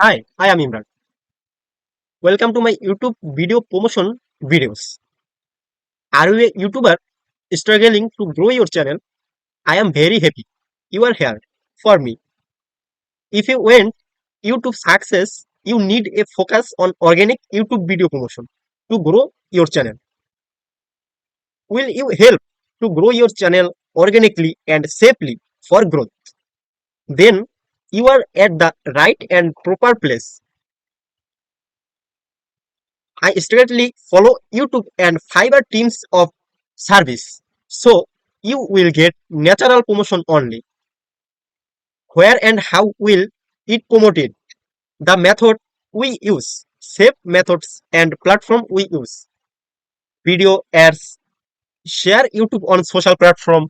Hi, I am Imran. Welcome to my YouTube video promotion videos. Are you a YouTuber struggling to grow your channel? I am very happy you are here for me. If you want YouTube success, you need a focus on organic YouTube video promotion to grow your channel. Will you help to grow your channel organically and safely for growth? Then you are at the right and proper place. I strictly follow YouTube and Fiverr teams of service. So you will get natural promotion only. Where and how will it promoted? The method we use, safe methods and platform we use. Video ads, share YouTube on social platform,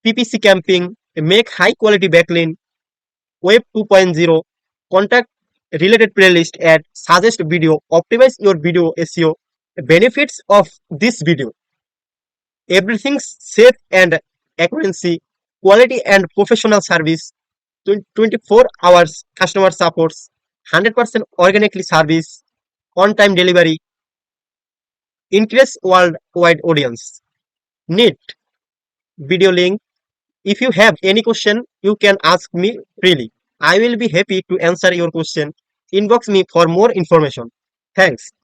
PPC camping, make high quality backlink, Web 2.0, contact related playlist ad, suggest video, optimize your video SEO. Benefits of this video: everything's safe and accuracy, quality and professional service, 24 hours customer supports, 100% organically service, on time delivery, increase worldwide audience. Need video link. If you have any question, you can ask me freely. I will be happy to answer your question. Inbox me for more information. Thanks.